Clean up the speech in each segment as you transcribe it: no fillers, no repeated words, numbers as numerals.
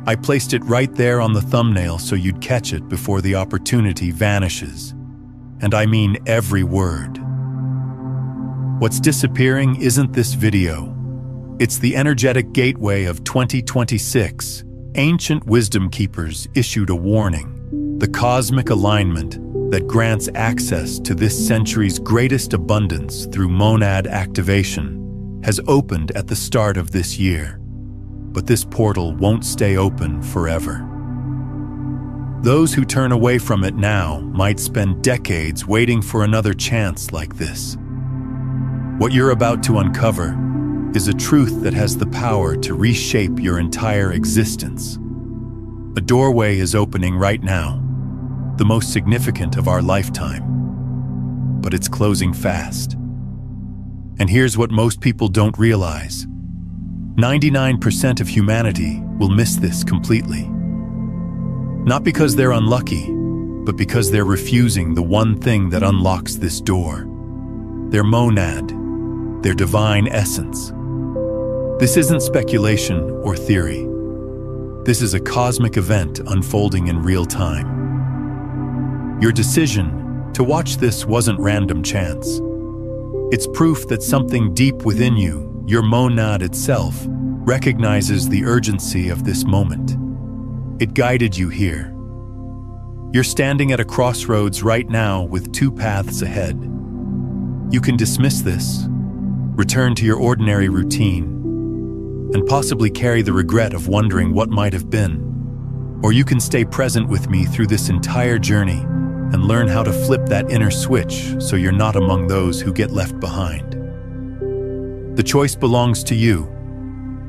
I placed it right there on the thumbnail so you'd catch it before the opportunity vanishes. And I mean every word. What's disappearing isn't this video. It's the energetic gateway of 2026. Ancient wisdom keepers issued a warning. The cosmic alignment that grants access to this century's greatest abundance through monad activation has opened at the start of this year. But this portal won't stay open forever. Those who turn away from it now might spend decades waiting for another chance like this. What you're about to uncover is a truth that has the power to reshape your entire existence. A doorway is opening right now, the most significant of our lifetime. But it's closing fast. And here's what most people don't realize. 99% of humanity will miss this completely. Not because they're unlucky, but because they're refusing the one thing that unlocks this door. Their monad, their divine essence. This isn't speculation or theory. This is a cosmic event unfolding in real time. Your decision to watch this wasn't random chance. It's proof that something deep within you, your monad itself, recognizes the urgency of this moment. It guided you here. You're standing at a crossroads right now with two paths ahead. You can dismiss this, return to your ordinary routine, and possibly carry the regret of wondering what might have been. Or you can stay present with me through this entire journey and learn how to flip that inner switch so you're not among those who get left behind. The choice belongs to you,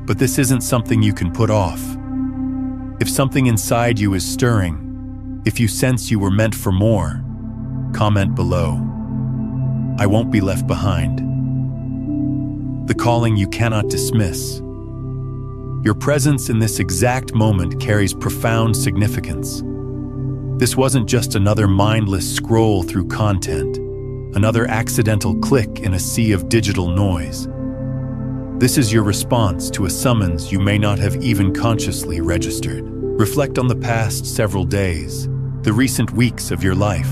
but this isn't something you can put off. If something inside you is stirring, if you sense you were meant for more, comment below. I won't be left behind. The calling you cannot dismiss. Your presence in this exact moment carries profound significance. This wasn't just another mindless scroll through content, another accidental click in a sea of digital noise. This is your response to a summons you may not have even consciously registered. Reflect on the past several days, the recent weeks of your life.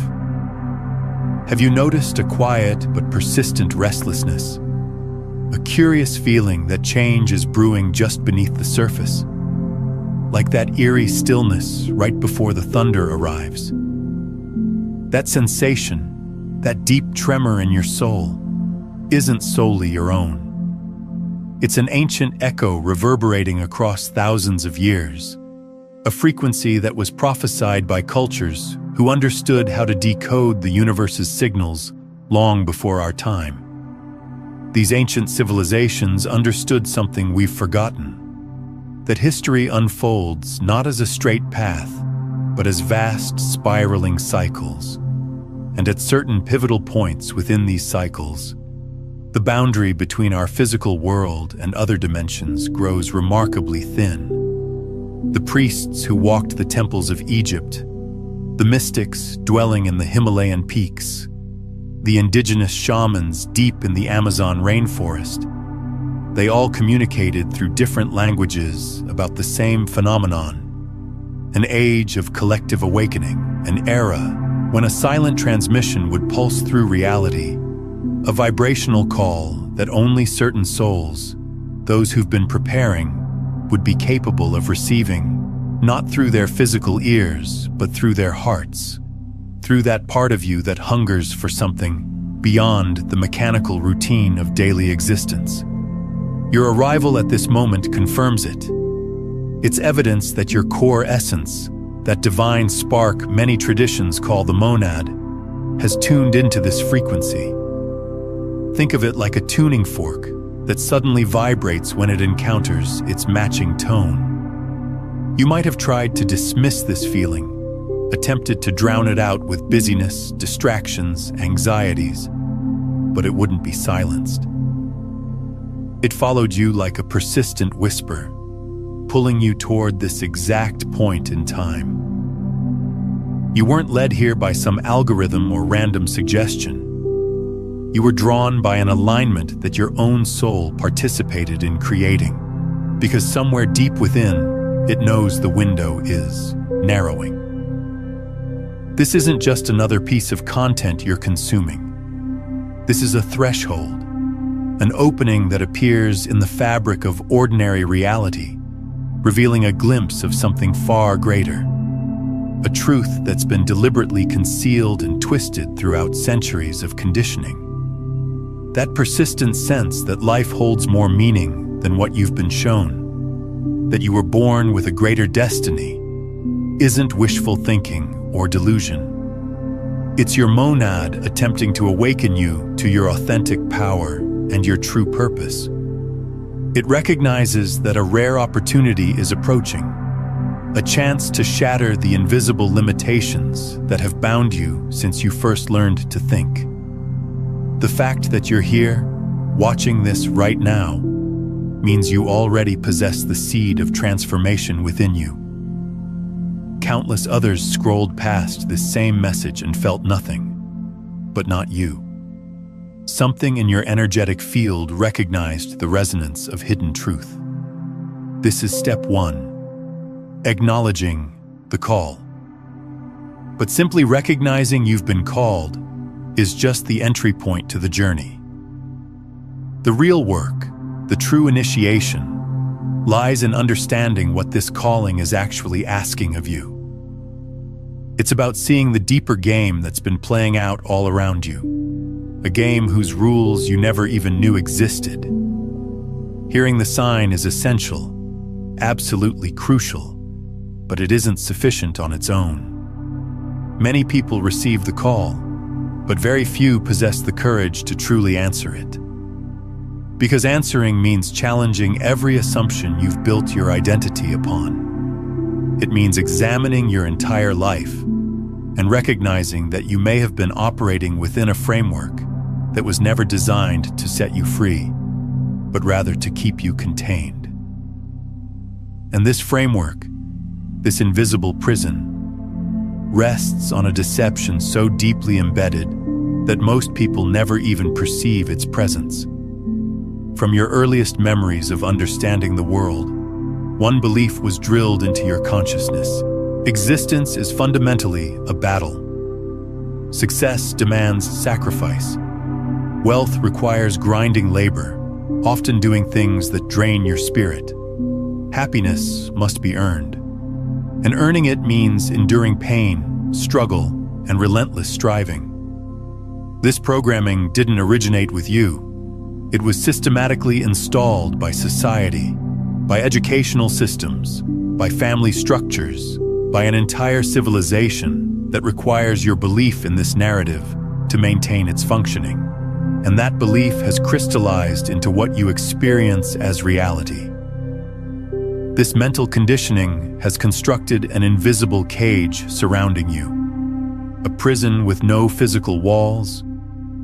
Have you noticed a quiet but persistent restlessness? A curious feeling that change is brewing just beneath the surface? Like that eerie stillness right before the thunder arrives. That sensation, that deep tremor in your soul, isn't solely your own. It's an ancient echo reverberating across thousands of years, a frequency that was prophesied by cultures who understood how to decode the universe's signals long before our time. These ancient civilizations understood something we've forgotten, that history unfolds not as a straight path, but as vast spiraling cycles. And at certain pivotal points within these cycles, the boundary between our physical world and other dimensions grows remarkably thin. The priests who walked the temples of Egypt, the mystics dwelling in the Himalayan peaks, the indigenous shamans deep in the Amazon rainforest, they all communicated through different languages about the same phenomenon. An age of collective awakening, an era when a silent transmission would pulse through reality, a vibrational call that only certain souls, those who've been preparing, would be capable of receiving, not through their physical ears, but through their hearts, through that part of you that hungers for something beyond the mechanical routine of daily existence. Your arrival at this moment confirms it. It's evidence that your core essence, that divine spark many traditions call the monad, has tuned into this frequency. Think of it like a tuning fork that suddenly vibrates when it encounters its matching tone. You might have tried to dismiss this feeling, attempted to drown it out with busyness, distractions, anxieties, but it wouldn't be silenced. It followed you like a persistent whisper, pulling you toward this exact point in time. You weren't led here by some algorithm or random suggestion. You were drawn by an alignment that your own soul participated in creating, because somewhere deep within, it knows the window is narrowing. This isn't just another piece of content you're consuming. This is a threshold, an opening that appears in the fabric of ordinary reality, revealing a glimpse of something far greater, a truth that's been deliberately concealed and twisted throughout centuries of conditioning. That persistent sense that life holds more meaning than what you've been shown, that you were born with a greater destiny, isn't wishful thinking or delusion. It's your monad attempting to awaken you to your authentic power and your true purpose. It recognizes that a rare opportunity is approaching, a chance to shatter the invisible limitations that have bound you since you first learned to think. The fact that you're here, watching this right now, means you already possess the seed of transformation within you. Countless others scrolled past this same message and felt nothing, but not you. Something in your energetic field recognized the resonance of hidden truth. This is step one, acknowledging the call. But simply recognizing you've been called is just the entry point to the journey. The real work, the true initiation, lies in understanding what this calling is actually asking of you. It's about seeing the deeper game that's been playing out all around you, a game whose rules you never even knew existed. Hearing the sign is essential, absolutely crucial, but it isn't sufficient on its own. Many people receive the call, but very few possess the courage to truly answer it. Because answering means challenging every assumption you've built your identity upon. It means examining your entire life and recognizing that you may have been operating within a framework that was never designed to set you free, but rather to keep you contained. And this framework, this invisible prison, rests on a deception so deeply embedded that most people never even perceive its presence. From your earliest memories of understanding the world, one belief was drilled into your consciousness. Existence is fundamentally a battle. Success demands sacrifice. Wealth requires grinding labor, often doing things that drain your spirit. Happiness must be earned. And earning it means enduring pain, struggle, and relentless striving. This programming didn't originate with you. It was systematically installed by society, by educational systems, by family structures, by an entire civilization that requires your belief in this narrative to maintain its functioning. And that belief has crystallized into what you experience as reality. This mental conditioning has constructed an invisible cage surrounding you, a prison with no physical walls,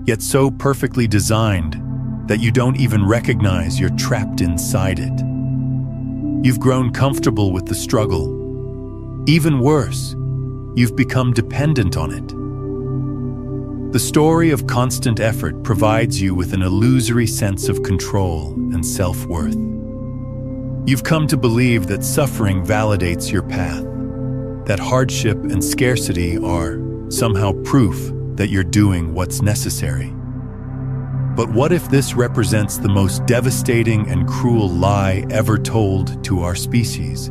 yet so perfectly designed that you don't even recognize you're trapped inside it. You've grown comfortable with the struggle. Even worse, you've become dependent on it. The story of constant effort provides you with an illusory sense of control and self-worth. You've come to believe that suffering validates your path, that hardship and scarcity are somehow proof that you're doing what's necessary. But what if this represents the most devastating and cruel lie ever told to our species?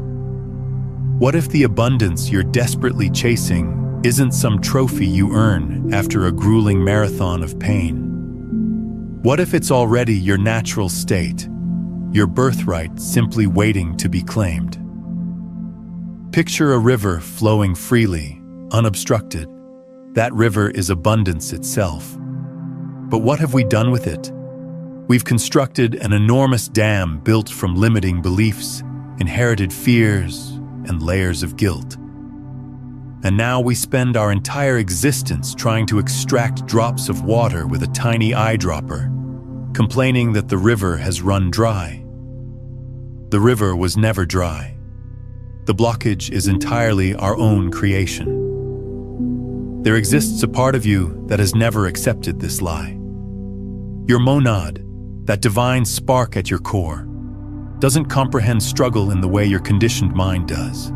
What if the abundance you're desperately chasing isn't some trophy you earn after a grueling marathon of pain? What if it's already your natural state, your birthright simply waiting to be claimed? Picture a river flowing freely, unobstructed. That river is abundance itself. But what have we done with it? We've constructed an enormous dam built from limiting beliefs, inherited fears, and layers of guilt. And now we spend our entire existence trying to extract drops of water with a tiny eyedropper, complaining that the river has run dry. The river was never dry. The blockage is entirely our own creation. There exists a part of you that has never accepted this lie. Your monad, that divine spark at your core. doesn't comprehend struggle in the way your conditioned mind does.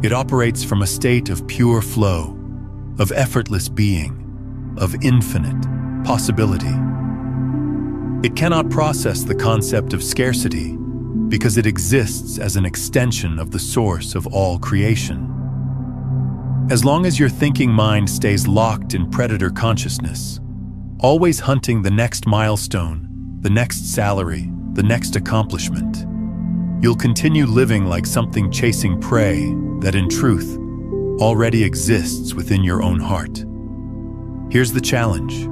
It operates from a state of pure flow, of effortless being, of infinite possibility. It cannot process the concept of scarcity because it exists as an extension of the source of all creation. As long as your thinking mind stays locked in predator consciousness, always hunting the next milestone, the next salary, the next accomplishment, you'll continue living like something chasing prey that in truth already exists within your own heart. Here's the challenge.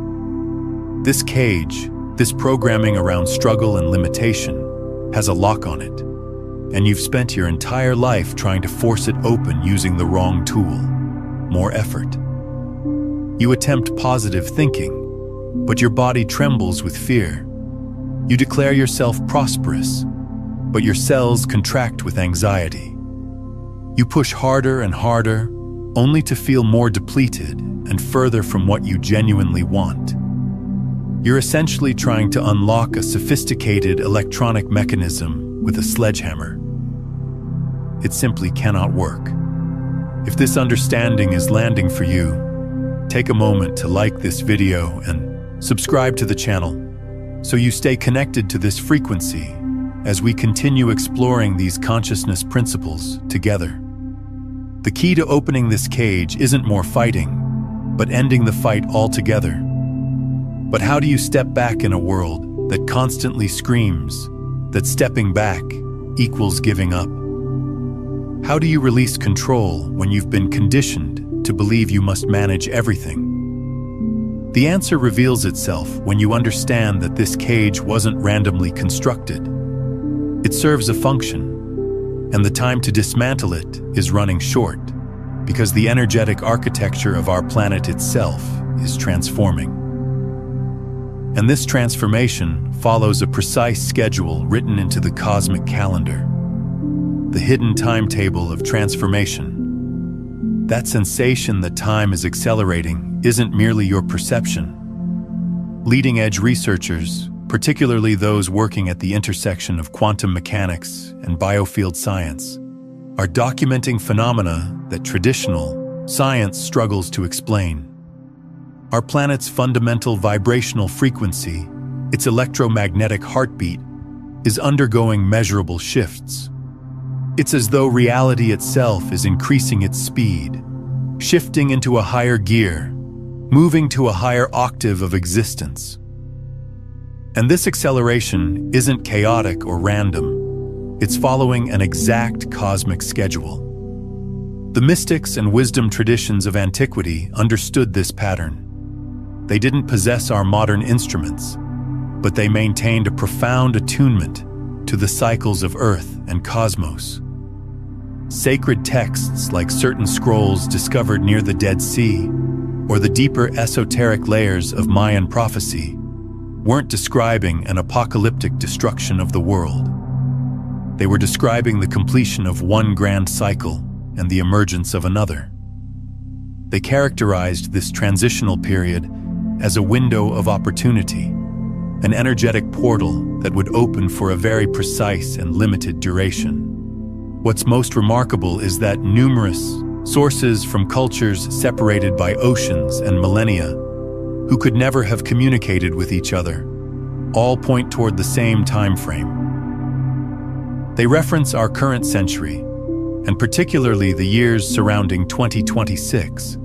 This cage, this programming around struggle and limitation, has a lock on it, and you've spent your entire life trying to force it open using the wrong tool, more effort. You attempt positive thinking, but your body trembles with fear. You declare yourself prosperous, but your cells contract with anxiety. You push harder and harder, only to feel more depleted and further from what you genuinely want. You're essentially trying to unlock a sophisticated electronic mechanism with a sledgehammer. It simply cannot work. If this understanding is landing for you, take a moment to like this video and subscribe to the channel so you stay connected to this frequency as we continue exploring these consciousness principles together. The key to opening this cage isn't more fighting, but ending the fight altogether. But how do you step back in a world that constantly screams that stepping back equals giving up? How do you release control when you've been conditioned to believe you must manage everything? The answer reveals itself when you understand that this cage wasn't randomly constructed. It serves a function, and the time to dismantle it is running short because the energetic architecture of our planet itself is transforming. And this transformation follows a precise schedule written into the cosmic calendar, the hidden timetable of transformation. That sensation that time is accelerating isn't merely your perception. Leading-edge researchers, particularly those working at the intersection of quantum mechanics and biofield science, are documenting phenomena that traditional science struggles to explain. Our planet's fundamental vibrational frequency, its electromagnetic heartbeat, is undergoing measurable shifts. It's as though reality itself is increasing its speed, shifting into a higher gear, moving to a higher octave of existence. And this acceleration isn't chaotic or random. It's following an exact cosmic schedule. The mystics and wisdom traditions of antiquity understood this pattern. They didn't possess our modern instruments, but they maintained a profound attunement to the cycles of Earth and cosmos. Sacred texts like certain scrolls discovered near the Dead Sea or the deeper esoteric layers of Mayan prophecy weren't describing an apocalyptic destruction of the world. They were describing the completion of one grand cycle and the emergence of another. They characterized this transitional period as a window of opportunity, an energetic portal that would open for a very precise and limited duration. What's most remarkable is that numerous sources from cultures separated by oceans and millennia, who could never have communicated with each other, all point toward the same time frame. They reference our current century, and particularly the years surrounding 2026,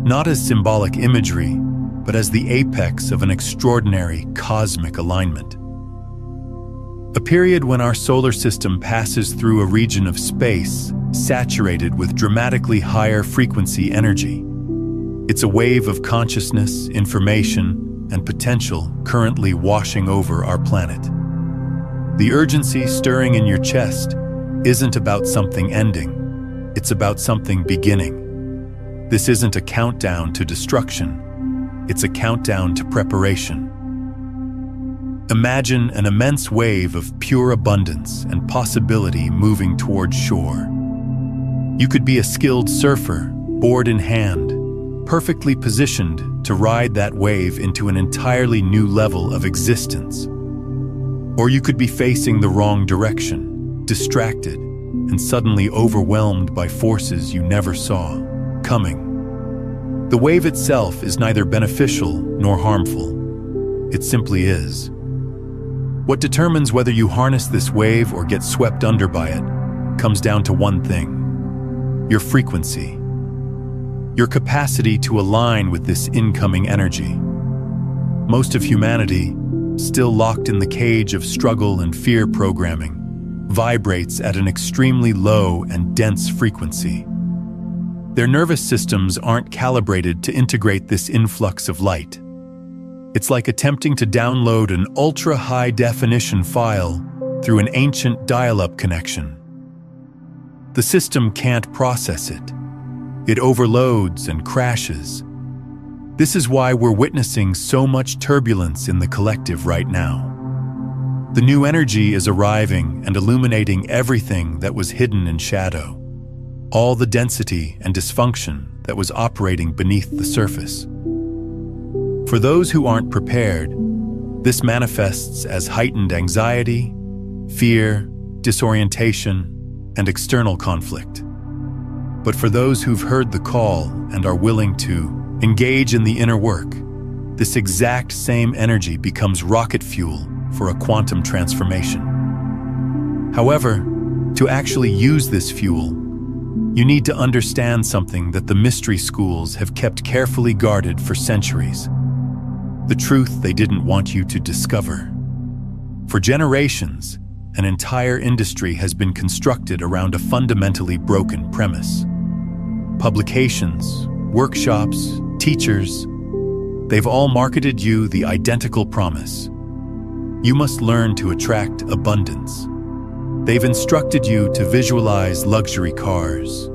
not as symbolic imagery, but as the apex of an extraordinary cosmic alignment. A period when our solar system passes through a region of space saturated with dramatically higher frequency energy. It's a wave of consciousness, information, and potential currently washing over our planet. The urgency stirring in your chest isn't about something ending, it's about something beginning. This isn't a countdown to destruction, it's a countdown to preparation. Imagine an immense wave of pure abundance and possibility moving toward shore. You could be a skilled surfer, board in hand, perfectly positioned to ride that wave into an entirely new level of existence. Or you could be facing the wrong direction, distracted, and suddenly overwhelmed by forces you never saw coming. The wave itself is neither beneficial nor harmful. It simply is. What determines whether you harness this wave or get swept under by it comes down to one thing: your frequency, your capacity to align with this incoming energy. Most of humanity, still locked in the cage of struggle and fear programming, vibrates at an extremely low and dense frequency. Their nervous systems aren't calibrated to integrate this influx of light. It's like attempting to download an ultra-high-definition file through an ancient dial-up connection. The system can't process it. It overloads and crashes. This is why we're witnessing so much turbulence in the collective right now. The new energy is arriving and illuminating everything that was hidden in shadow, all the density and dysfunction that was operating beneath the surface. For those who aren't prepared, this manifests as heightened anxiety, fear, disorientation, and external conflict. But for those who've heard the call and are willing to engage in the inner work, this exact same energy becomes rocket fuel for a quantum transformation. However, to actually use this fuel, you need to understand something that the mystery schools have kept carefully guarded for centuries. The truth they didn't want you to discover. For generations, an entire industry has been constructed around a fundamentally broken premise. Publications, workshops, teachers, they've all marketed you the identical promise. You must learn to attract abundance. They've instructed you to visualize luxury cars,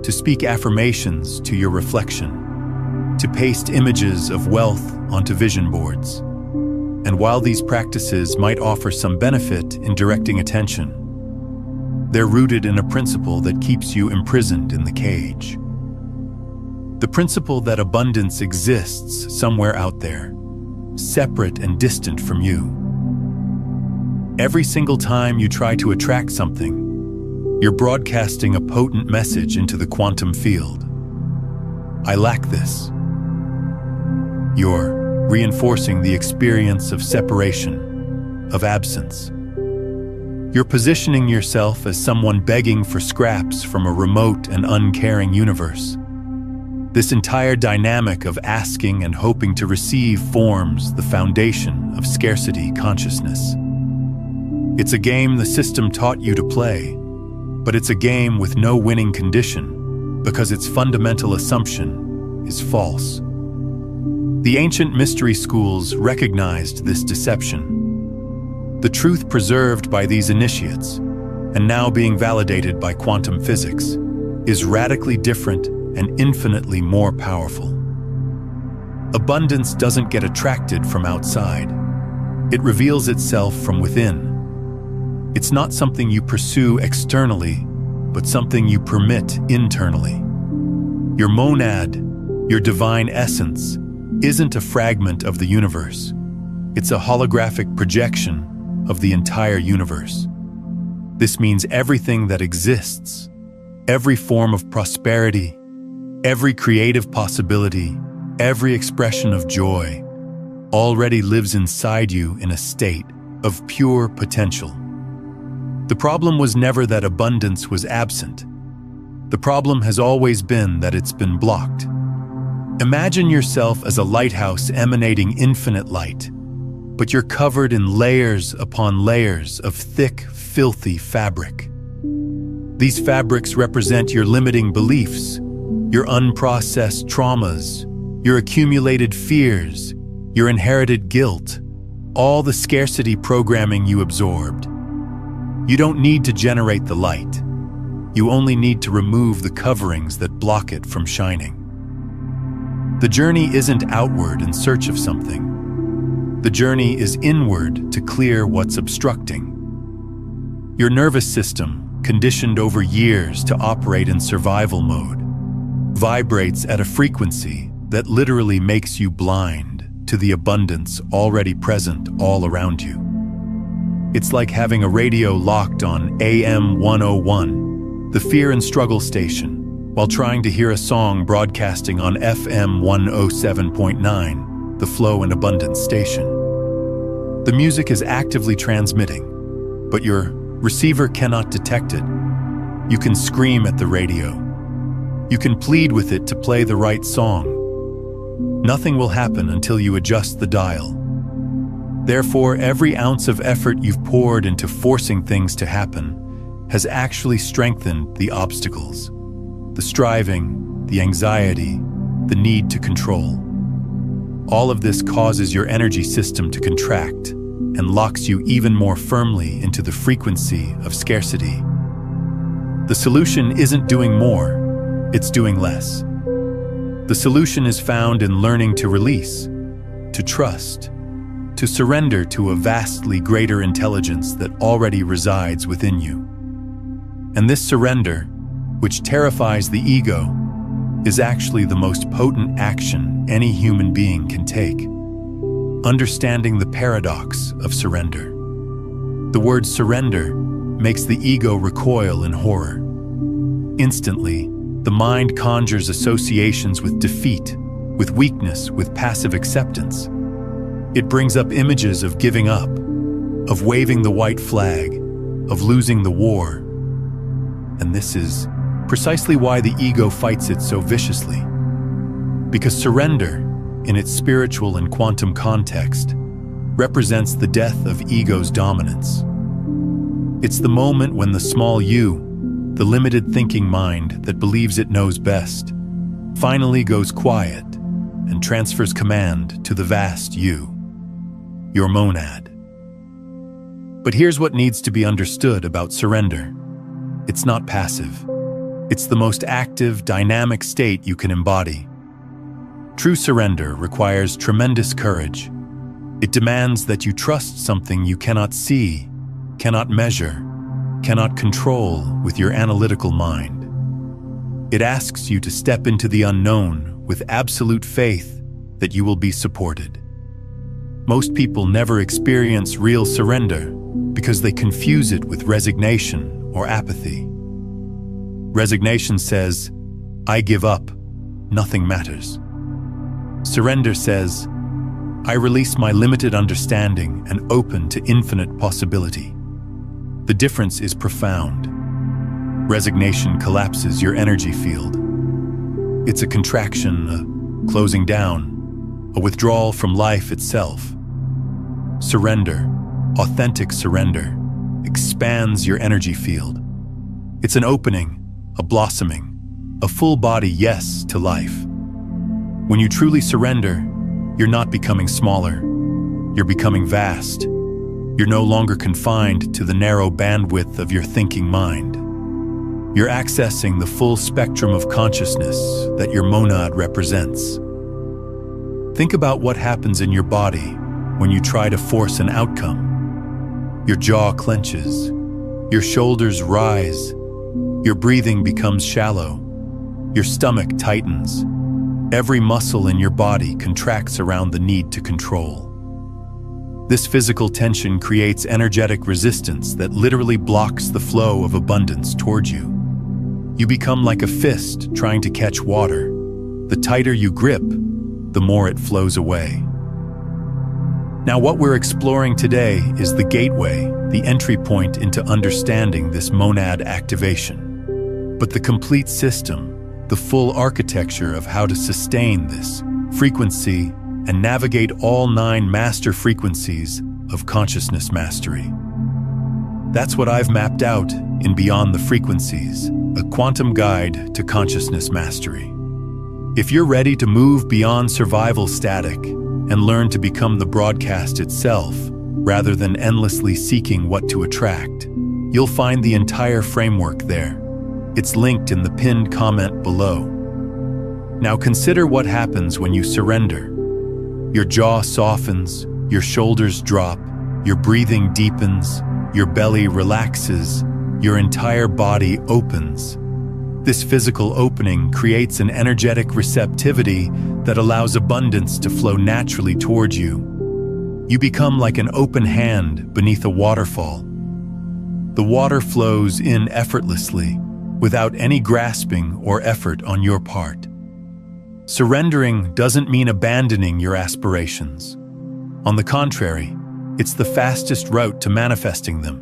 to speak affirmations to your reflection, to paste images of wealth onto vision boards. And while these practices might offer some benefit in directing attention, they're rooted in a principle that keeps you imprisoned in the cage. The principle that abundance exists somewhere out there, separate and distant from you. Every single time you try to attract something, you're broadcasting a potent message into the quantum field. I lack this. You're reinforcing the experience of separation, of absence. You're positioning yourself as someone begging for scraps from a remote and uncaring universe. This entire dynamic of asking and hoping to receive forms the foundation of scarcity consciousness. It's a game the system taught you to play, but it's a game with no winning condition because its fundamental assumption is false. The ancient mystery schools recognized this deception. The truth preserved by these initiates, and now being validated by quantum physics, is radically different and infinitely more powerful. Abundance doesn't get attracted from outside. It reveals itself from within. It's not something you pursue externally, but something you permit internally. Your monad, your divine essence, isn't a fragment of the universe. It's a holographic projection of the entire universe. This means everything that exists, every form of prosperity, every creative possibility, every expression of joy, already lives inside you in a state of pure potential. The problem was never that abundance was absent. The problem has always been that it's been blocked. Imagine yourself as a lighthouse emanating infinite light, but you're covered in layers upon layers of thick, filthy fabric. These fabrics represent your limiting beliefs, your unprocessed traumas, your accumulated fears, your inherited guilt, all the scarcity programming you absorbed. You don't need to generate the light. You only need to remove the coverings that block it from shining. The journey isn't outward in search of something. The journey is inward to clear what's obstructing. Your nervous system, conditioned over years to operate in survival mode, vibrates at a frequency that literally makes you blind to the abundance already present all around you. It's like having a radio locked on AM 101, the fear and struggle station, while trying to hear a song broadcasting on FM 107.9, the flow and abundance station. The music is actively transmitting, but your receiver cannot detect it. You can scream at the radio. You can plead with it to play the right song. Nothing will happen until you adjust the dial. Therefore, every ounce of effort you've poured into forcing things to happen has actually strengthened the obstacles, the striving, the anxiety, the need to control. All of this causes your energy system to contract and locks you even more firmly into the frequency of scarcity. The solution isn't doing more, it's doing less. The solution is found in learning to release, to trust, to surrender to a vastly greater intelligence that already resides within you. And this surrender, which terrifies the ego, is actually the most potent action any human being can take. Understanding the paradox of surrender. The word surrender makes the ego recoil in horror. Instantly, the mind conjures associations with defeat, with weakness, with passive acceptance. It brings up images of giving up, of waving the white flag, of losing the war. And this is precisely why the ego fights it so viciously. Because surrender, in its spiritual and quantum context, represents the death of ego's dominance. It's the moment when the small you, the limited thinking mind that believes it knows best, finally goes quiet and transfers command to the vast you, your monad. But here's what needs to be understood about surrender. It's not passive. It's the most active, dynamic state you can embody. True surrender requires tremendous courage. It demands that you trust something you cannot see, cannot measure, cannot control with your analytical mind. It asks you to step into the unknown with absolute faith that you will be supported. Most people never experience real surrender because they confuse it with resignation or apathy. Resignation says, I give up, nothing matters. Surrender says, I release my limited understanding and open to infinite possibility. The difference is profound. Resignation collapses your energy field. It's a contraction, a closing down, a withdrawal from life itself. Surrender, authentic surrender, expands your energy field. It's an opening, a blossoming, a full-body yes to life. When you truly surrender, you're not becoming smaller. You're becoming vast. You're no longer confined to the narrow bandwidth of your thinking mind. You're accessing the full spectrum of consciousness that your monad represents. Think about what happens in your body when you try to force an outcome. Your jaw clenches. Your shoulders rise. Your breathing becomes shallow. Your stomach tightens. Every muscle in your body contracts around the need to control. This physical tension creates energetic resistance that literally blocks the flow of abundance toward you. You become like a fist trying to catch water. The tighter you grip, the more it flows away. Now, what we're exploring today is the gateway, the entry point into understanding this monad activation. But the complete system, the full architecture of how to sustain this frequency and navigate all 9 master frequencies of consciousness mastery. That's what I've mapped out in Beyond the Frequencies, a quantum guide to consciousness mastery. If you're ready to move beyond survival static and learn to become the broadcast itself, rather than endlessly seeking what to attract, you'll find the entire framework there. It's linked in the pinned comment below. Now consider what happens when you surrender. Your jaw softens, your shoulders drop, your breathing deepens, your belly relaxes, your entire body opens. This physical opening creates an energetic receptivity that allows abundance to flow naturally towards you. You become like an open hand beneath a waterfall. The water flows in effortlessly, without any grasping or effort on your part. Surrendering doesn't mean abandoning your aspirations. On the contrary, it's the fastest route to manifesting them.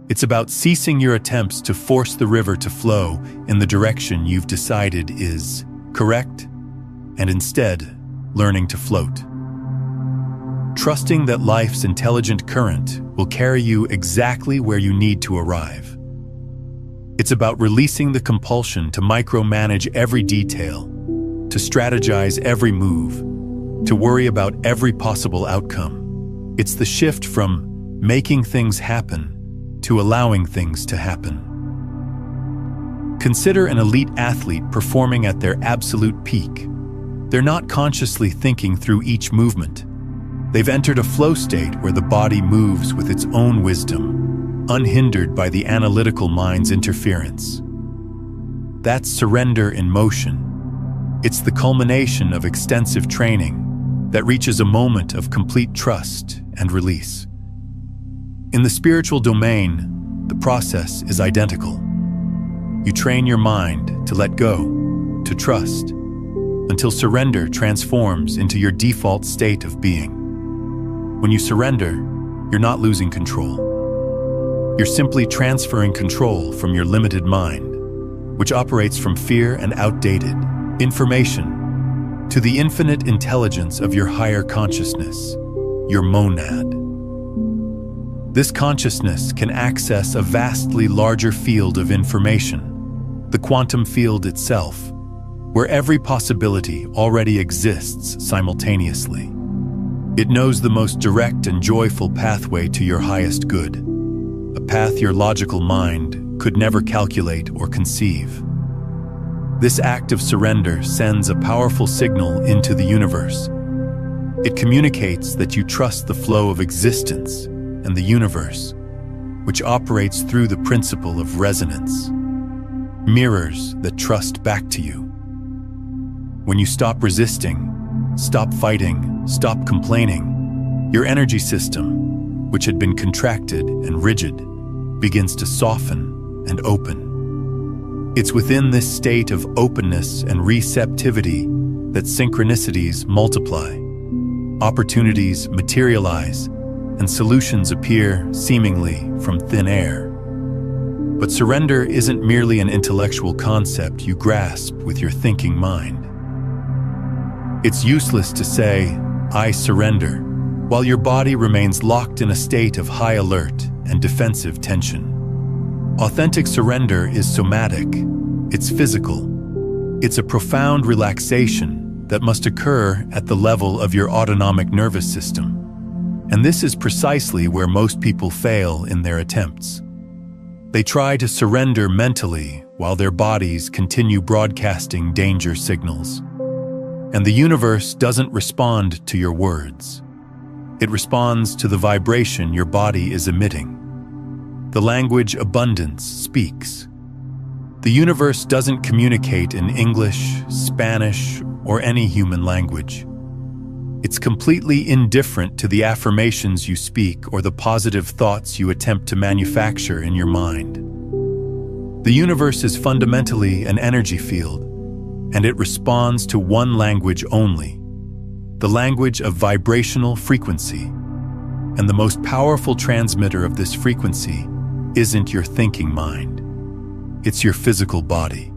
It's about ceasing your attempts to force the river to flow in the direction you've decided is correct, and instead learning to float. Trusting that life's intelligent current will carry you exactly where you need to arrive. It's about releasing the compulsion to micromanage every detail, to strategize every move, to worry about every possible outcome. It's the shift from making things happen to allowing things to happen. Consider an elite athlete performing at their absolute peak. They're not consciously thinking through each movement. They've entered a flow state where the body moves with its own wisdom, unhindered by the analytical mind's interference. That's surrender in motion. It's the culmination of extensive training that reaches a moment of complete trust and release. In the spiritual domain, the process is identical. You train your mind to let go, to trust, until surrender transforms into your default state of being. When you surrender, you're not losing control. You're simply transferring control from your limited mind, which operates from fear and outdated information, to the infinite intelligence of your higher consciousness, your monad. This consciousness can access a vastly larger field of information, the quantum field itself, where every possibility already exists simultaneously. It knows the most direct and joyful pathway to your highest good, a path your logical mind could never calculate or conceive. This act of surrender sends a powerful signal into the universe. It communicates that you trust the flow of existence and the universe, which operates through the principle of resonance, mirrors that trust back to you. When you stop resisting, stop fighting, stop complaining, your energy system, which had been contracted and rigid, begins to soften and open. It's within this state of openness and receptivity that synchronicities multiply, opportunities materialize, and solutions appear seemingly from thin air. But surrender isn't merely an intellectual concept you grasp with your thinking mind. It's useless to say, "I surrender," while your body remains locked in a state of high alert and defensive tension. Authentic surrender is somatic, it's physical. It's a profound relaxation that must occur at the level of your autonomic nervous system. And this is precisely where most people fail in their attempts. They try to surrender mentally while their bodies continue broadcasting danger signals. And the universe doesn't respond to your words. It responds to the vibration your body is emitting. The language abundance speaks. The universe doesn't communicate in English, Spanish, or any human language. It's completely indifferent to the affirmations you speak or the positive thoughts you attempt to manufacture in your mind. The universe is fundamentally an energy field, and it responds to one language only, the language of vibrational frequency. And the most powerful transmitter of this frequency isn't your thinking mind. It's your physical body.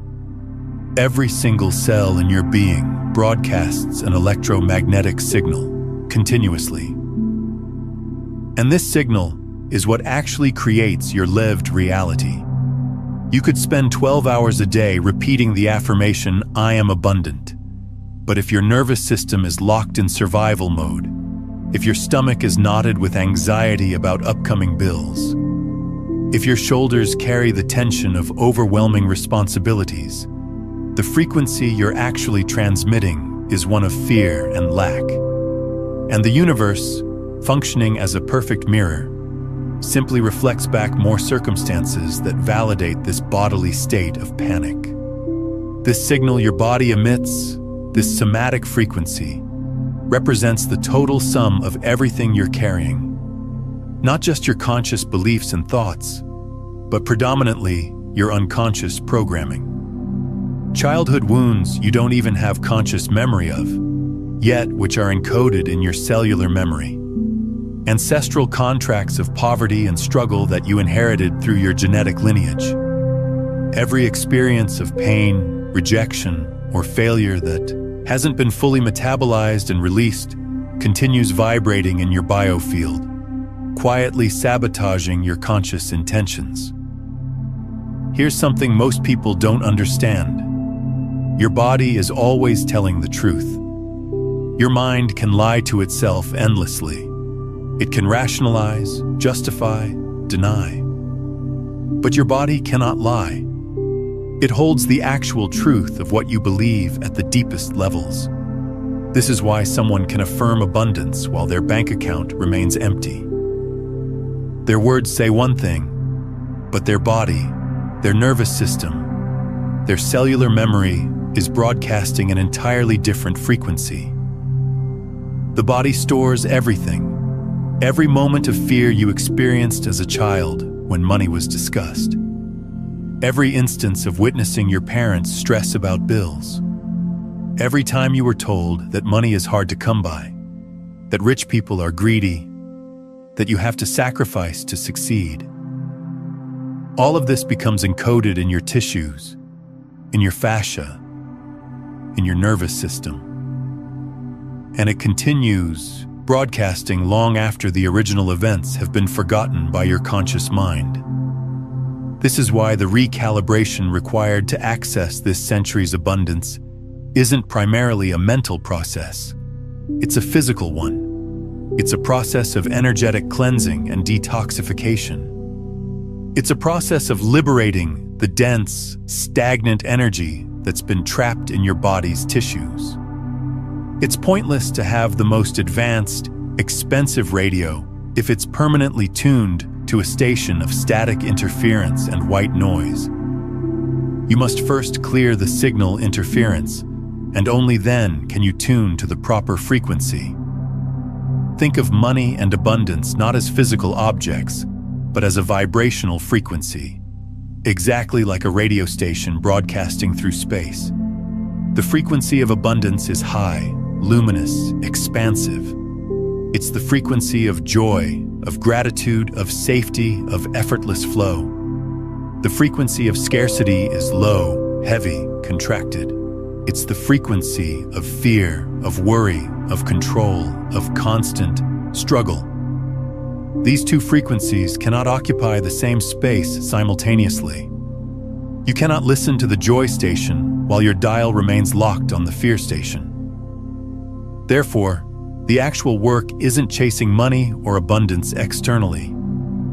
Every single cell in your being broadcasts an electromagnetic signal continuously. And this signal is what actually creates your lived reality. You could spend 12 hours a day repeating the affirmation, "I am abundant." But if your nervous system is locked in survival mode, if your stomach is knotted with anxiety about upcoming bills, if your shoulders carry the tension of overwhelming responsibilities, the frequency you're actually transmitting is one of fear and lack. And the universe, functioning as a perfect mirror, simply reflects back more circumstances that validate this bodily state of panic. This signal your body emits, this somatic frequency, represents the total sum of everything you're carrying. Not just your conscious beliefs and thoughts, but predominantly your unconscious programming. Childhood wounds you don't even have conscious memory of, yet which are encoded in your cellular memory. Ancestral contracts of poverty and struggle that you inherited through your genetic lineage. Every experience of pain, rejection, or failure that hasn't been fully metabolized and released continues vibrating in your biofield, quietly sabotaging your conscious intentions. Here's something most people don't understand. Your body is always telling the truth. Your mind can lie to itself endlessly. It can rationalize, justify, deny. But your body cannot lie. It holds the actual truth of what you believe at the deepest levels. This is why someone can affirm abundance while their bank account remains empty. Their words say one thing, but their body, their nervous system, their cellular memory is broadcasting an entirely different frequency. The body stores everything. Every moment of fear you experienced as a child when money was discussed. Every instance of witnessing your parents stress about bills. Every time you were told that money is hard to come by, that rich people are greedy, that you have to sacrifice to succeed. All of this becomes encoded in your tissues, in your fascia, in your nervous system. And it continues, broadcasting long after the original events have been forgotten by your conscious mind. This is why the recalibration required to access this century's abundance isn't primarily a mental process. It's a physical one. It's a process of energetic cleansing and detoxification. It's a process of liberating the dense, stagnant energy that's been trapped in your body's tissues. It's pointless to have the most advanced, expensive radio if it's permanently tuned to a station of static interference and white noise. You must first clear the signal interference, and only then can you tune to the proper frequency. Think of money and abundance not as physical objects, but as a vibrational frequency, exactly like a radio station broadcasting through space. The frequency of abundance is high, luminous, expansive. It's the frequency of joy, of gratitude, of safety, of effortless flow. The frequency of scarcity is low, heavy, contracted. It's the frequency of fear, of worry, of control, of constant struggle. These two frequencies cannot occupy the same space simultaneously. You cannot listen to the joy station while your dial remains locked on the fear station. Therefore, the actual work isn't chasing money or abundance externally.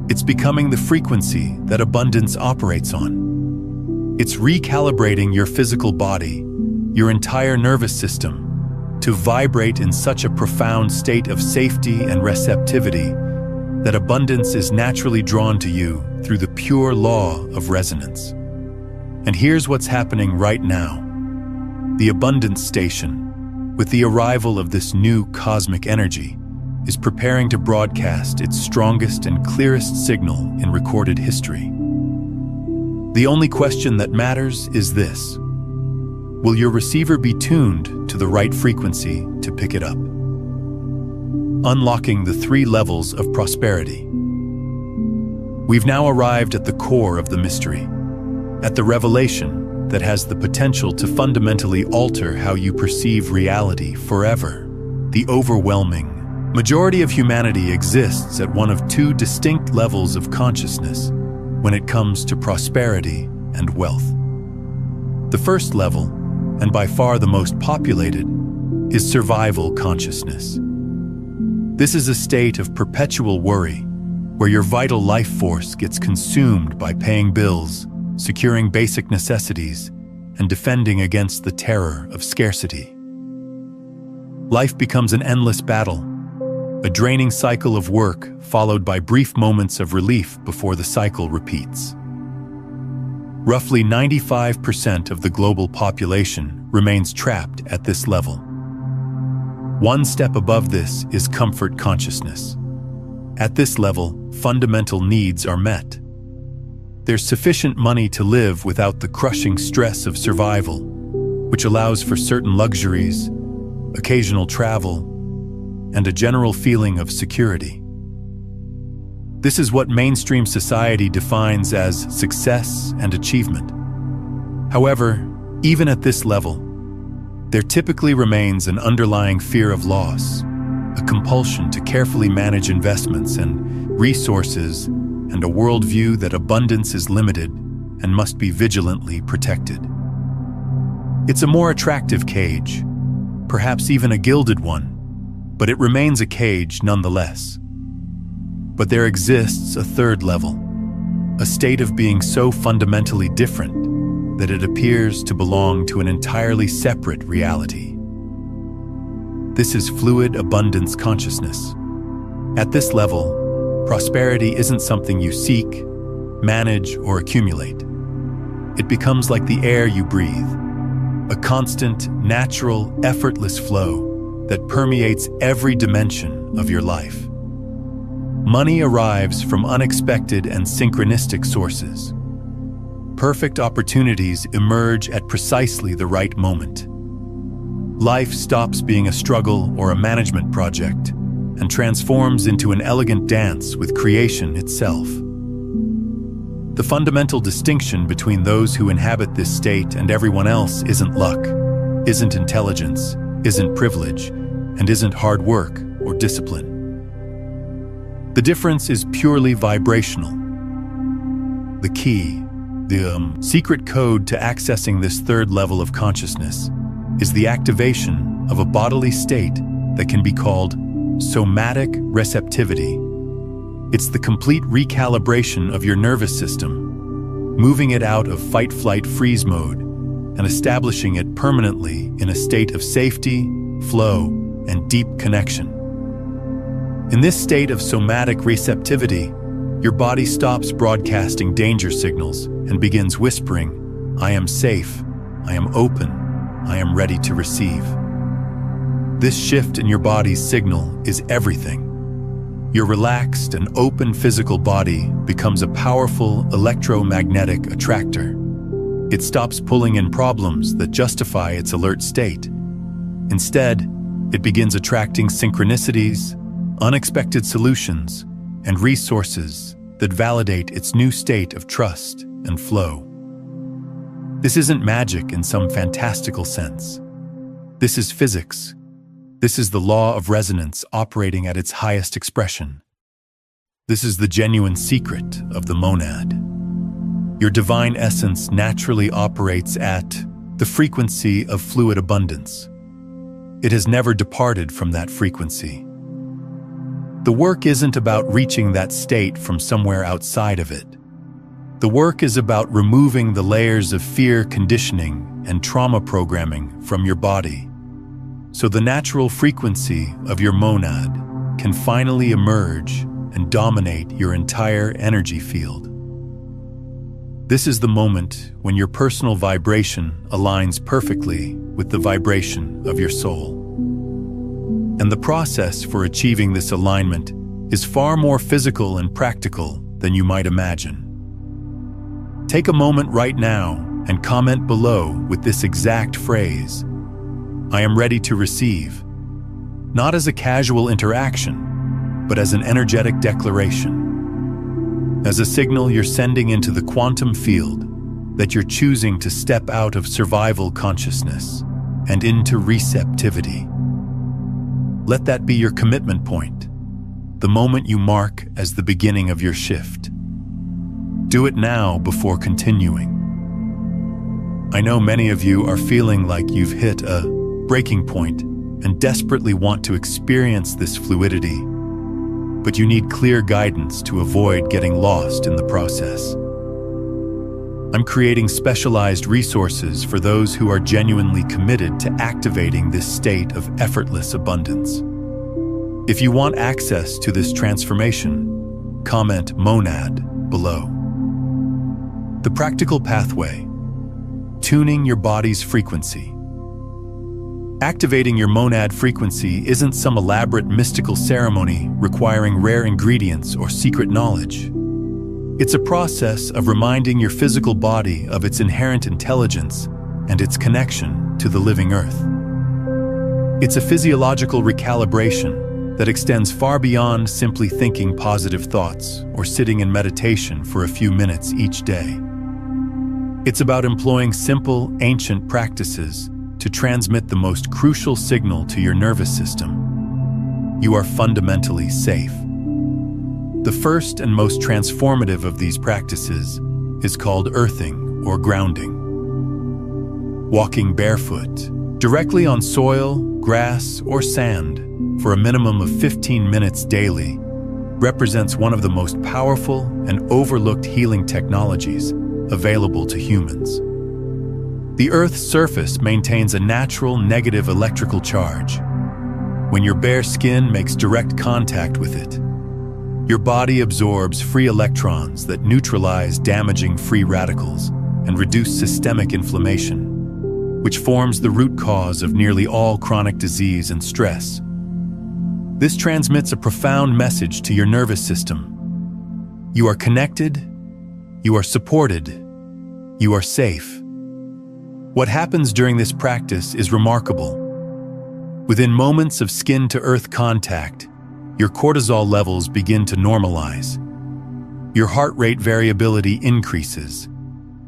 It's becoming the frequency that abundance operates on. It's recalibrating your physical body, your entire nervous system, to vibrate in such a profound state of safety and receptivity that abundance is naturally drawn to you through the pure law of resonance. And here's what's happening right now. The abundance station, with the arrival of this new cosmic energy, is preparing to broadcast its strongest and clearest signal in recorded history. The only question that matters is this: will your receiver be tuned to the right frequency to pick it up? Unlocking the 3 levels of prosperity. We've now arrived at the core of the mystery, at the revelation that has the potential to fundamentally alter how you perceive reality forever. The overwhelming majority of humanity exists at one of 2 distinct levels of consciousness when it comes to prosperity and wealth. The first level, and by far the most populated, is survival consciousness. This is a state of perpetual worry, where your vital life force gets consumed by paying bills, securing basic necessities, and defending against the terror of scarcity. Life becomes an endless battle, a draining cycle of work followed by brief moments of relief before the cycle repeats. Roughly 95% of the global population remains trapped at this level. One step above this is comfort consciousness. At this level, fundamental needs are met. There's sufficient money to live without the crushing stress of survival, which allows for certain luxuries, occasional travel, and a general feeling of security. This is what mainstream society defines as success and achievement. However, even at this level, there typically remains an underlying fear of loss, a compulsion to carefully manage investments and resources, and a worldview that abundance is limited and must be vigilantly protected. It's a more attractive cage, perhaps even a gilded one, but it remains a cage nonetheless. But there exists a third level, a state of being so fundamentally different that it appears to belong to an entirely separate reality. This is fluid abundance consciousness. At this level, prosperity isn't something you seek, manage, or accumulate. It becomes like the air you breathe, a constant, natural, effortless flow that permeates every dimension of your life. Money arrives from unexpected and synchronistic sources. Perfect opportunities emerge at precisely the right moment. Life stops being a struggle or a management project and transforms into an elegant dance with creation itself. The fundamental distinction between those who inhabit this state and everyone else isn't luck, isn't intelligence, isn't privilege, and isn't hard work or discipline. The difference is purely vibrational. The key, the secret code to accessing this third level of consciousness is the activation of a bodily state that can be called somatic receptivity. It's the complete recalibration of your nervous system, moving it out of fight-flight-freeze mode and establishing it permanently in a state of safety, flow, and deep connection. In this state of somatic receptivity, your body stops broadcasting danger signals and begins whispering, "I am safe, I am open, I am ready to receive." This shift in your body's signal is everything. Your relaxed and open physical body becomes a powerful electromagnetic attractor. It stops pulling in problems that justify its alert state. Instead, it begins attracting synchronicities, unexpected solutions, and resources that validate its new state of trust and flow. This isn't magic in some fantastical sense. This is physics. This is the law of resonance operating at its highest expression. This is the genuine secret of the monad. Your divine essence naturally operates at the frequency of fluid abundance. It has never departed from that frequency. The work isn't about reaching that state from somewhere outside of it. The work is about removing the layers of fear conditioning and trauma programming from your body, so the natural frequency of your monad can finally emerge and dominate your entire energy field. This is the moment when your personal vibration aligns perfectly with the vibration of your soul. And the process for achieving this alignment is far more physical and practical than you might imagine. Take a moment right now and comment below with this exact phrase, "I am ready to receive," not as a casual interaction, but as an energetic declaration, as a signal you're sending into the quantum field that you're choosing to step out of survival consciousness and into receptivity. Let that be your commitment point, the moment you mark as the beginning of your shift. Do it now before continuing. I know many of you are feeling like you've hit a breaking point and desperately want to experience this fluidity, but you need clear guidance to avoid getting lost in the process. I'm creating specialized resources for those who are genuinely committed to activating this state of effortless abundance. If you want access to this transformation, comment monad below. The practical pathway: tuning your body's frequency. Activating your monad frequency isn't some elaborate mystical ceremony requiring rare ingredients or secret knowledge. It's a process of reminding your physical body of its inherent intelligence and its connection to the living earth. It's a physiological recalibration that extends far beyond simply thinking positive thoughts or sitting in meditation for a few minutes each day. It's about employing simple, ancient practices to transmit the most crucial signal to your nervous system. You are fundamentally safe. The first and most transformative of these practices is called earthing or grounding. Walking barefoot, directly on soil, grass, or sand for a minimum of 15 minutes daily represents one of the most powerful and overlooked healing technologies available to humans. The Earth's surface maintains a natural negative electrical charge. When your bare skin makes direct contact with it, your body absorbs free electrons that neutralize damaging free radicals and reduce systemic inflammation, which forms the root cause of nearly all chronic disease and stress. This transmits a profound message to your nervous system. You are connected, you are supported, you are safe. What happens during this practice is remarkable. Within moments of skin-to-earth contact, your cortisol levels begin to normalize. Your heart rate variability increases,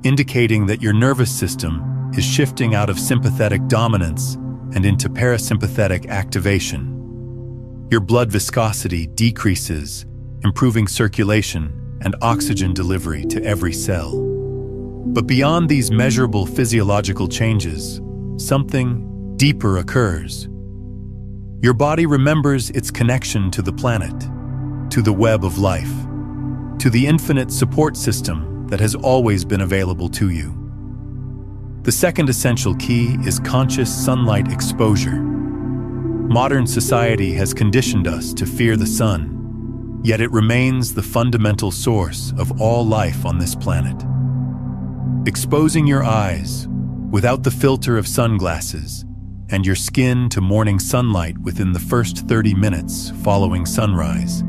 indicating that your nervous system is shifting out of sympathetic dominance and into parasympathetic activation. Your blood viscosity decreases, improving circulation and oxygen delivery to every cell. But beyond these measurable physiological changes, something deeper occurs. Your body remembers its connection to the planet, to the web of life, to the infinite support system that has always been available to you. The second essential key is conscious sunlight exposure. Modern society has conditioned us to fear the sun, yet it remains the fundamental source of all life on this planet. Exposing your eyes, without the filter of sunglasses, and your skin to morning sunlight within the first 30 minutes following sunrise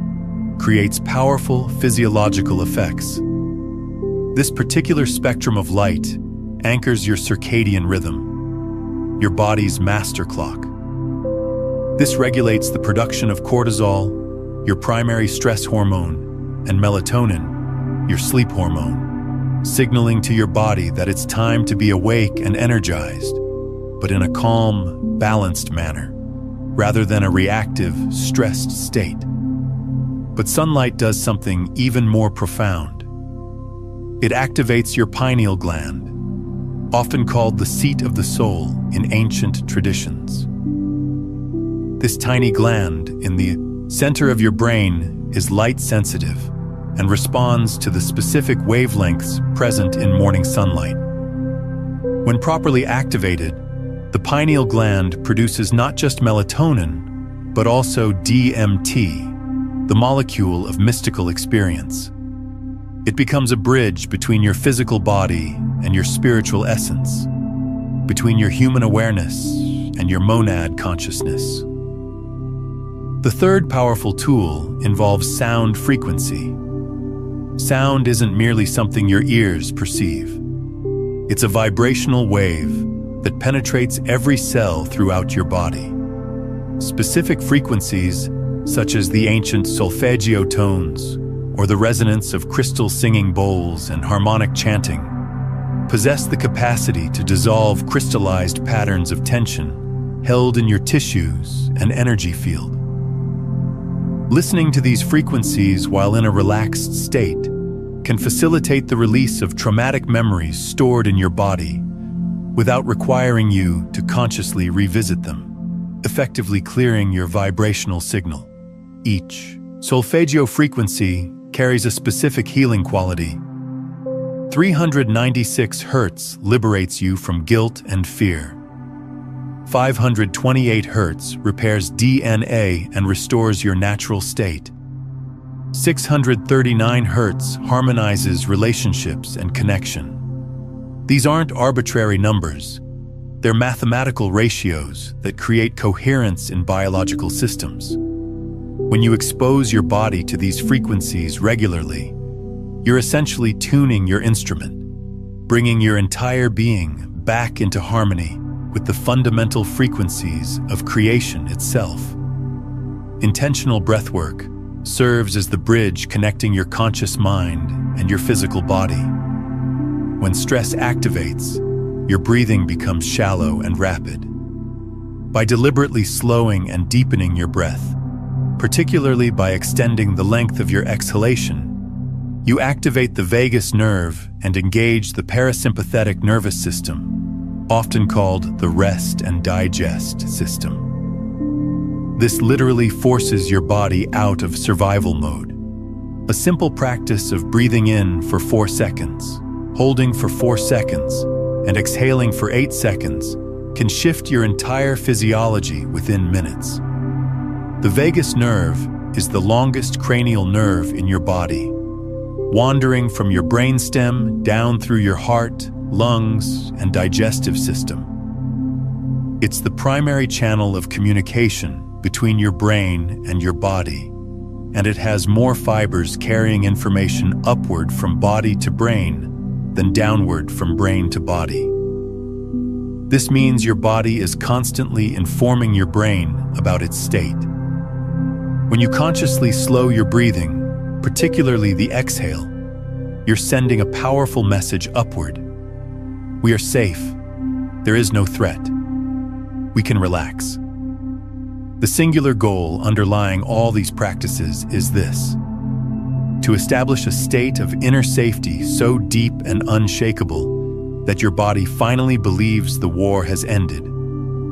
creates powerful physiological effects. This particular spectrum of light anchors your circadian rhythm, your body's master clock. This regulates the production of cortisol, your primary stress hormone, and melatonin, your sleep hormone, signaling to your body that it's time to be awake and energized, but in a calm, balanced manner, rather than a reactive, stressed state. But sunlight does something even more profound. It activates your pineal gland, often called the seat of the soul in ancient traditions. This tiny gland in the center of your brain is light-sensitive and responds to the specific wavelengths present in morning sunlight. When properly activated, the pineal gland produces not just melatonin, but also DMT, the molecule of mystical experience. It becomes a bridge between your physical body and your spiritual essence, between your human awareness and your monad consciousness. The third powerful tool involves sound frequency. Sound isn't merely something your ears perceive. It's a vibrational wave that penetrates every cell throughout your body. Specific frequencies, such as the ancient solfeggio tones or the resonance of crystal singing bowls and harmonic chanting, possess the capacity to dissolve crystallized patterns of tension held in your tissues and energy field. Listening to these frequencies while in a relaxed state can facilitate the release of traumatic memories stored in your body without requiring you to consciously revisit them, effectively clearing your vibrational signal. Each solfeggio frequency carries a specific healing quality. 396 Hz liberates you from guilt and fear. 528 Hz repairs DNA and restores your natural state. 639 Hz harmonizes relationships and connection. These aren't arbitrary numbers. They're mathematical ratios that create coherence in biological systems. When you expose your body to these frequencies regularly, you're essentially tuning your instrument, bringing your entire being back into harmony with the fundamental frequencies of creation itself. Intentional breathwork serves as the bridge connecting your conscious mind and your physical body. When stress activates, your breathing becomes shallow and rapid. By deliberately slowing and deepening your breath, particularly by extending the length of your exhalation, you activate the vagus nerve and engage the parasympathetic nervous system, often called the rest and digest system. This literally forces your body out of survival mode. A simple practice of breathing in for 4 seconds, holding for 4 seconds, and exhaling for 8 seconds can shift your entire physiology within minutes. The vagus nerve is the longest cranial nerve in your body, wandering from your brainstem down through your heart, lungs, and digestive system. It's the primary channel of communication between your brain and your body, and it has more fibers carrying information upward from body to brain than downward from brain to body. This means your body is constantly informing your brain about its state. When you consciously slow your breathing, particularly the exhale, you're sending a powerful message upward. We are safe. There is no threat. We can relax. The singular goal underlying all these practices is this: to establish a state of inner safety so deep and unshakable that your body finally believes the war has ended,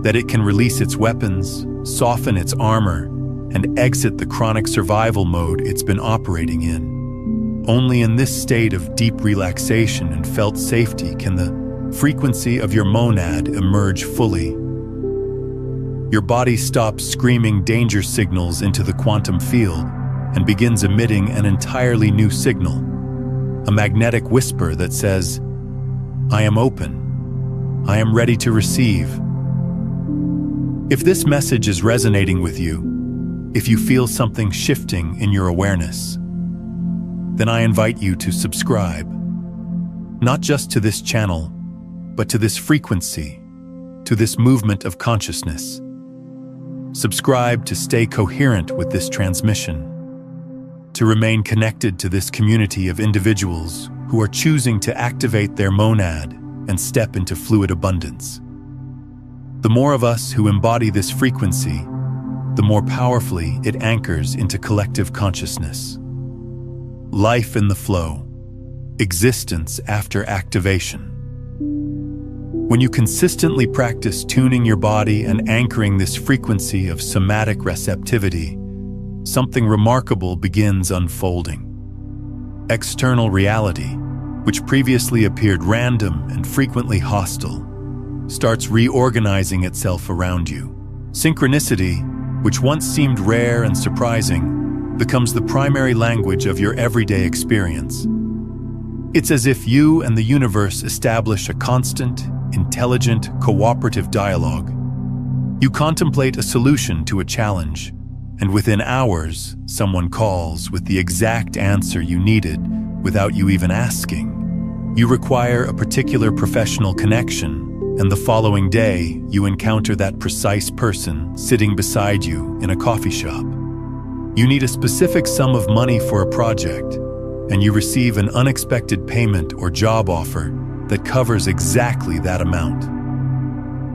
that it can release its weapons, soften its armor, and exit the chronic survival mode it's been operating in. Only in this state of deep relaxation and felt safety can the frequency of your monad emerge fully. Your body stops screaming danger signals into the quantum field and begins emitting an entirely new signal, a magnetic whisper that says, "I am open. I am ready to receive." If this message is resonating with you, if you feel something shifting in your awareness, then I invite you to subscribe, not just to this channel, but to this frequency, to this movement of consciousness. Subscribe to stay coherent with this transmission, to remain connected to this community of individuals who are choosing to activate their monad and step into fluid abundance. The more of us who embody this frequency, the more powerfully it anchors into collective consciousness. Life in the flow, existence after activation. When you consistently practice tuning your body and anchoring this frequency of somatic receptivity, something remarkable begins unfolding. External reality, which previously appeared random and frequently hostile, starts reorganizing itself around you. Synchronicity, which once seemed rare and surprising, becomes the primary language of your everyday experience. It's as if you and the universe establish a constant, intelligent, cooperative dialogue. You contemplate a solution to a challenge, and within hours, someone calls with the exact answer you needed without you even asking. You require a particular professional connection, and the following day, you encounter that precise person sitting beside you in a coffee shop. You need a specific sum of money for a project, and you receive an unexpected payment or job offer that covers exactly that amount.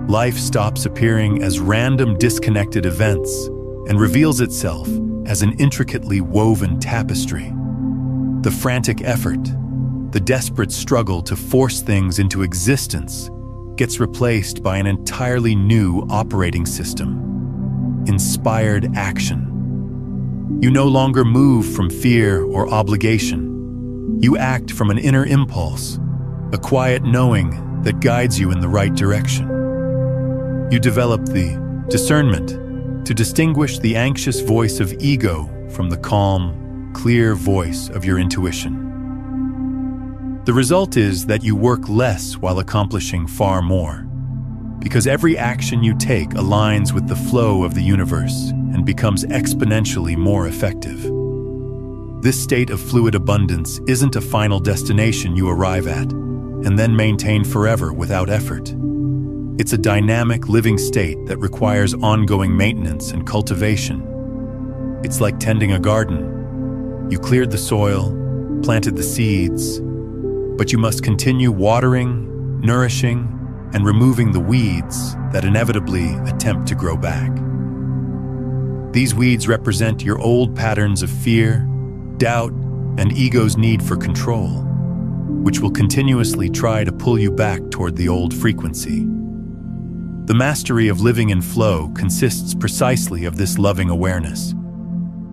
Life stops appearing as random, disconnected events and reveals itself as an intricately woven tapestry. The frantic effort, the desperate struggle to force things into existence gets replaced by an entirely new operating system: inspired action. You no longer move from fear or obligation. You act from an inner impulse, a quiet knowing that guides you in the right direction. You develop the discernment to distinguish the anxious voice of ego from the calm, clear voice of your intuition. The result is that you work less while accomplishing far more. because every action you take aligns with the flow of the universe and becomes exponentially more effective. This state of fluid abundance isn't a final destination you arrive at and then maintain forever without effort. It's a dynamic, living state that requires ongoing maintenance and cultivation. It's like tending a garden. You cleared the soil, planted the seeds, but you must continue watering, nourishing, and removing the weeds that inevitably attempt to grow back. These weeds represent your old patterns of fear, doubt, and ego's need for control, which will continuously try to pull you back toward the old frequency. The mastery of living in flow consists precisely of this loving awareness.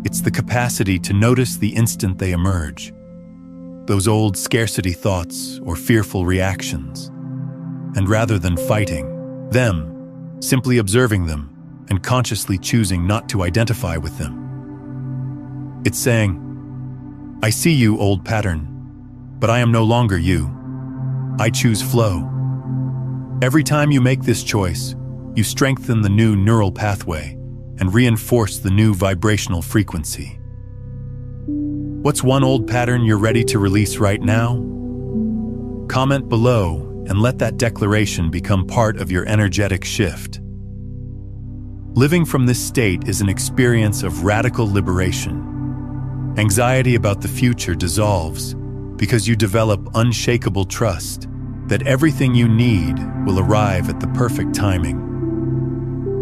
It's the capacity to notice the instant they emerge, those old scarcity thoughts or fearful reactions, and rather than fighting them, simply observing them and consciously choosing not to identify with them. It's saying, "I see you, old pattern, but I am no longer you. I choose flow." Every time you make this choice, you strengthen the new neural pathway and reinforce the new vibrational frequency. What's one old pattern you're ready to release right now? Comment below and let that declaration become part of your energetic shift. Living from this state is an experience of radical liberation. Anxiety about the future dissolves because you develop unshakable trust that everything you need will arrive at the perfect timing.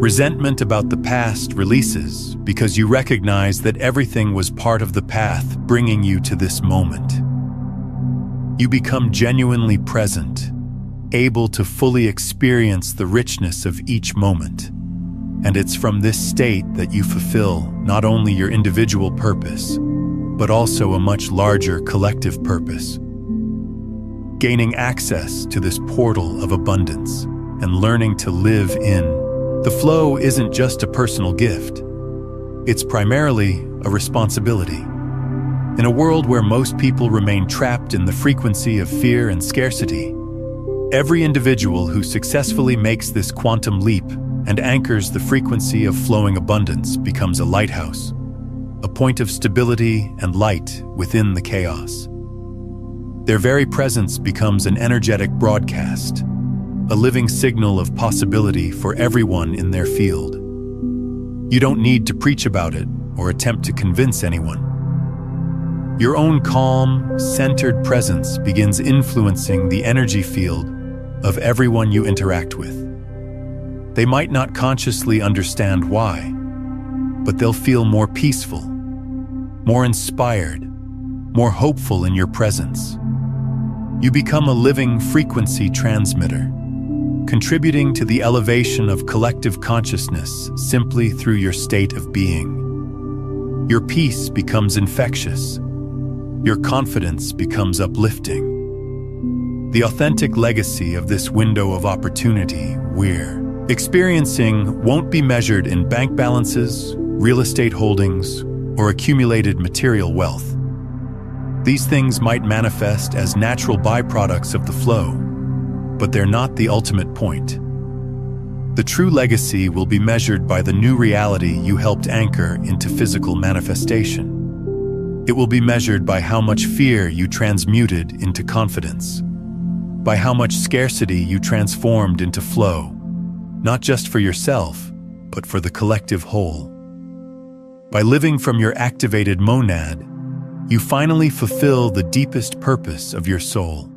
Resentment about the past releases because you recognize that everything was part of the path bringing you to this moment. You become genuinely present, able to fully experience the richness of each moment. And it's from this state that you fulfill not only your individual purpose, but also a much larger collective purpose. Gaining access to this portal of abundance and learning to live in the flow isn't just a personal gift. It's primarily a responsibility. In a world where most people remain trapped in the frequency of fear and scarcity, every individual who successfully makes this quantum leap and anchors the frequency of flowing abundance becomes a lighthouse, a point of stability and light within the chaos. Their very presence becomes an energetic broadcast, a living signal of possibility for everyone in their field. You don't need to preach about it or attempt to convince anyone. Your own calm, centered presence begins influencing the energy field of everyone you interact with. They might not consciously understand why, but they'll feel more peaceful, more inspired, more hopeful in your presence. You become a living frequency transmitter, contributing to the elevation of collective consciousness simply through your state of being. Your peace becomes infectious. Your confidence becomes uplifting. The authentic legacy of this window of opportunity we're experiencing won't be measured in bank balances, real estate holdings, or accumulated material wealth. These things might manifest as natural byproducts of the flow, but they're not the ultimate point. The true legacy will be measured by the new reality you helped anchor into physical manifestation. It will be measured by how much fear you transmuted into confidence, by how much scarcity you transformed into flow, not just for yourself, but for the collective whole. By living from your activated monad, you finally fulfill the deepest purpose of your soul.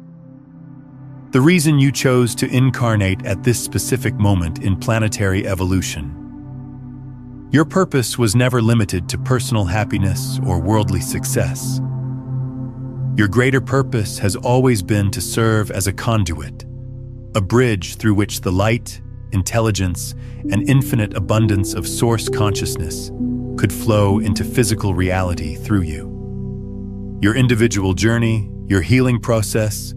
The reason you chose to incarnate at this specific moment in planetary evolution. Your purpose was never limited to personal happiness or worldly success. Your greater purpose has always been to serve as a conduit, a bridge through which the light, intelligence, and infinite abundance of source consciousness could flow into physical reality through you. Your individual journey, your healing process,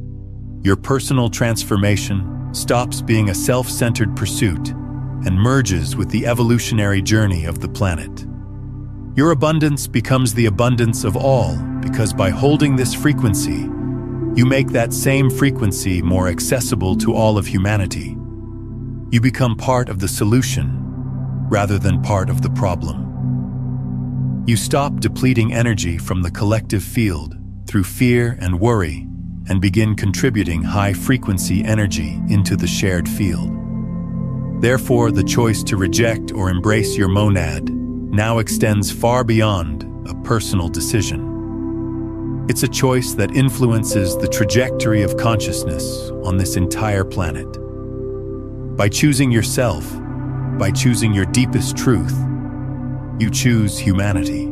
your personal transformation stops being a self-centered pursuit and merges with the evolutionary journey of the planet. Your abundance becomes the abundance of all because by holding this frequency, you make that same frequency more accessible to all of humanity. You become part of the solution rather than part of the problem. You stop depleting energy from the collective field through fear and worry and begin contributing high-frequency energy into the shared field. Therefore, the choice to reject or embrace your monad now extends far beyond a personal decision. It's a choice that influences the trajectory of consciousness on this entire planet. By choosing yourself, by choosing your deepest truth, you choose humanity.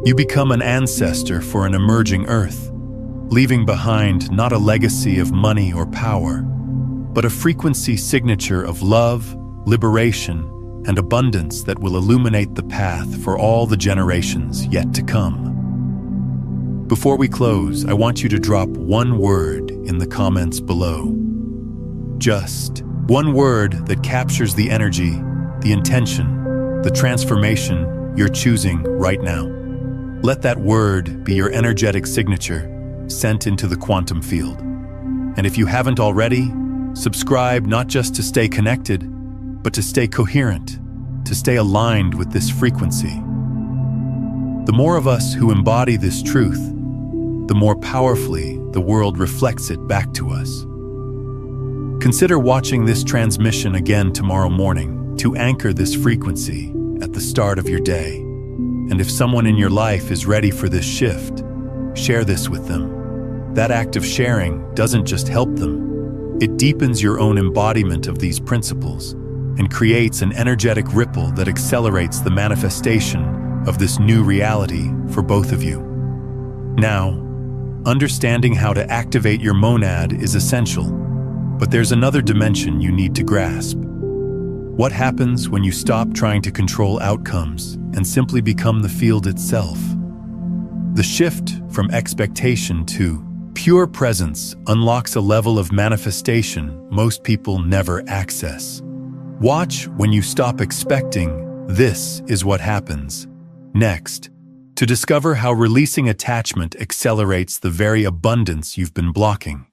You become an ancestor for an emerging Earth, leaving behind not a legacy of money or power, but a frequency signature of love, liberation, and abundance that will illuminate the path for all the generations yet to come. Before we close, I want you to drop one word in the comments below. Just one word that captures the energy, the intention, the transformation you're choosing right now. Let that word be your energetic signature sent into the quantum field. And if you haven't already, subscribe not just to stay connected, but to stay coherent, to stay aligned with this frequency. The more of us who embody this truth, the more powerfully the world reflects it back to us. Consider watching this transmission again tomorrow morning to anchor this frequency at the start of your day. And if someone in your life is ready for this shift, share this with them. That act of sharing doesn't just help them, it deepens your own embodiment of these principles and creates an energetic ripple that accelerates the manifestation of this new reality for both of you. Now, understanding how to activate your monad is essential, but there's another dimension you need to grasp. What happens when you stop trying to control outcomes and simply become the field itself? The shift from expectation to pure presence unlocks a level of manifestation most people never access. Watch when you stop expecting. This is what happens next, to discover how releasing attachment accelerates the very abundance you've been blocking.